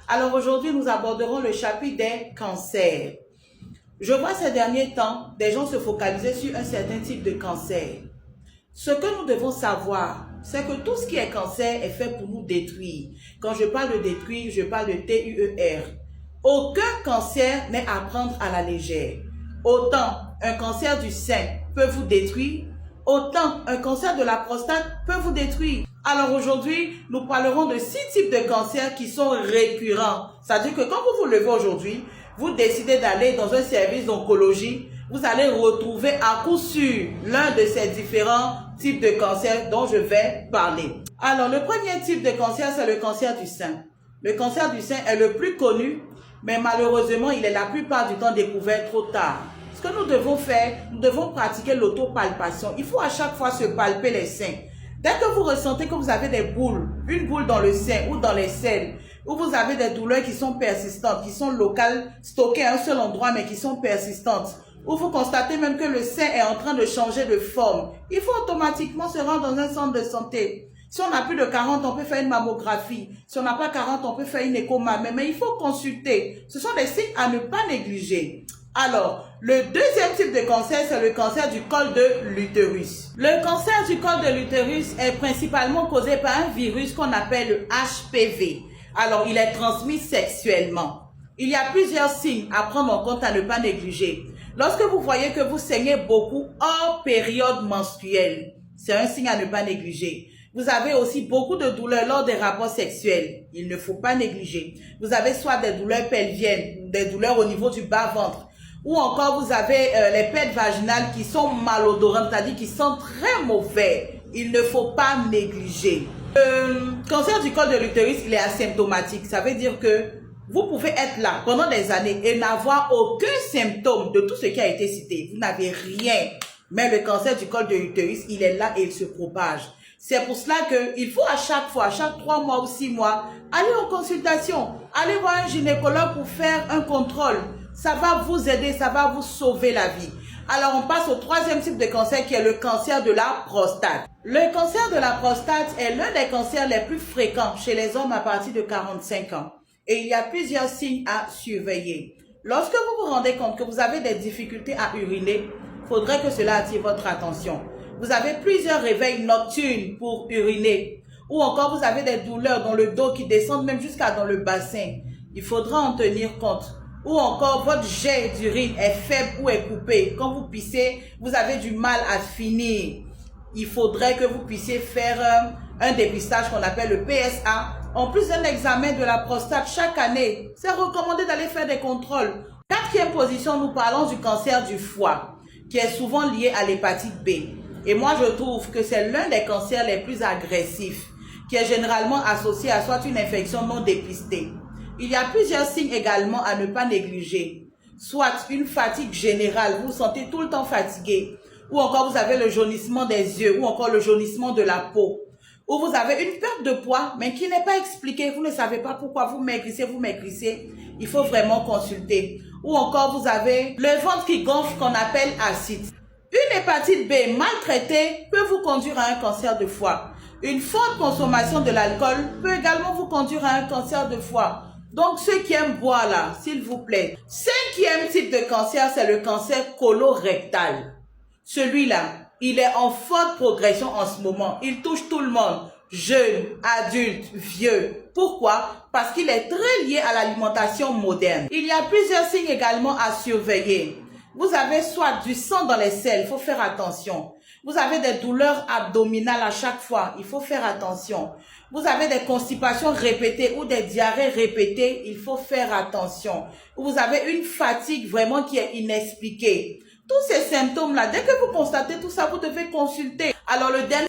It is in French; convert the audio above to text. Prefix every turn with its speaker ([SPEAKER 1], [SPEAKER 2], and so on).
[SPEAKER 1] Alors aujourd'hui, nous aborderons le chapitre des cancers. Je vois ces derniers temps, des gens se focaliser sur un certain type de cancer. Ce que nous devons savoir, c'est que tout ce qui est cancer est fait pour nous détruire. Quand je parle de détruire, je parle de TUER. Aucun cancer n'est à prendre à la légère. Autant un cancer du sein peut vous détruire, autant un cancer de la prostate peut vous détruire. Alors aujourd'hui, nous parlerons de 6 types de cancers qui sont récurrents. C'est-à-dire que quand vous vous levez aujourd'hui, vous décidez d'aller dans un service d'oncologie, vous allez retrouver à coup sûr l'un de ces différents types de cancers dont je vais parler. Alors, le premier type de cancer, c'est le cancer du sein. Le cancer du sein est le plus connu, mais malheureusement, il est la plupart du temps découvert trop tard. Ce que nous devons faire, nous devons pratiquer l'autopalpation. Il faut à chaque fois se palper les seins. Dès que vous ressentez que vous avez des boules, une boule dans le sein ou dans les selles, ou vous avez des douleurs qui sont persistantes, qui sont locales, stockées à un seul endroit, mais qui sont persistantes, ou vous constatez même que le sein est en train de changer de forme, il faut automatiquement se rendre dans un centre de santé. Si on a plus de 40, on peut faire une mammographie. Si on n'a pas 40, on peut faire une échomammie. Mais il faut consulter. Ce sont des signes à ne pas négliger. Alors, le deuxième type de cancer, c'est le cancer du col de l'utérus. Le cancer du col de l'utérus est principalement causé par un virus qu'on appelle le HPV. Alors, il est transmis sexuellement. Il y a plusieurs signes à prendre en compte à ne pas négliger. Lorsque vous voyez que vous saignez beaucoup hors période menstruelle, c'est un signe à ne pas négliger. Vous avez aussi beaucoup de douleurs lors des rapports sexuels. Il ne faut pas négliger. Vous avez soit des douleurs pelviennes, des douleurs au niveau du bas-ventre, ou encore vous avez les pets vaginales qui sont malodorantes, c'est-à-dire qui sont très mauvais. Il ne faut pas négliger. Le cancer du col de l'utérus, il est asymptomatique. Ça veut dire que vous pouvez être là pendant des années et n'avoir aucun symptôme de tout ce qui a été cité. Vous n'avez rien. Mais le cancer du col de l'utérus, il est là et il se propage. C'est pour cela qu'il faut à chaque fois, chaque 3 mois ou 6 mois, aller en consultation. Aller voir un gynécologue pour faire un contrôle. Ça va vous aider, ça va vous sauver la vie. Alors on passe au troisième type de cancer qui est le cancer de la prostate. Le cancer de la prostate est l'un des cancers les plus fréquents chez les hommes à partir de 45 ans. Et il y a plusieurs signes à surveiller. Lorsque vous vous rendez compte que vous avez des difficultés à uriner, il faudrait que cela attire votre attention. Vous avez plusieurs réveils nocturnes pour uriner. Ou encore vous avez des douleurs dans le dos qui descendent même jusqu'à dans le bassin. Il faudra en tenir compte. Ou encore votre jet d'urine est faible ou est coupé. Quand vous pissez, vous avez du mal à finir. Il faudrait que vous puissiez faire un dépistage qu'on appelle le PSA. En plus d'un examen de la prostate chaque année, c'est recommandé d'aller faire des contrôles. Quatrième position, nous parlons du cancer du foie, qui est souvent lié à l'hépatite B. Et moi, je trouve que c'est l'un des cancers les plus agressifs, qui est généralement associé à soit une infection non dépistée. Il y a plusieurs signes également à ne pas négliger. Soit une fatigue générale, vous vous sentez tout le temps fatigué. Ou encore vous avez le jaunissement des yeux, ou encore le jaunissement de la peau. Ou vous avez une perte de poids, mais qui n'est pas expliquée. Vous ne savez pas pourquoi vous maigrissez. Il faut vraiment consulter. Ou encore vous avez le ventre qui gonfle qu'on appelle acide. Une hépatite B mal traitée peut vous conduire à un cancer de foie. Une forte consommation de l'alcool peut également vous conduire à un cancer de foie. Donc ceux qui aiment boire là, s'il vous plaît. Cinquième type de cancer, c'est le cancer colorectal. Celui-là, il est en forte progression en ce moment. Il touche tout le monde, jeunes, adultes, vieux. Pourquoi? Parce qu'il est très lié à l'alimentation moderne. Il y a plusieurs signes également à surveiller. Vous avez soit du sang dans les selles, il faut faire attention. Vous avez des douleurs abdominales à chaque fois, il faut faire attention. Vous avez des constipations répétées ou des diarrhées répétées, il faut faire attention. Vous avez une fatigue vraiment qui est inexpliquée. Tous ces symptômes-là, dès que vous constatez tout ça, vous devez consulter. Alors le dernier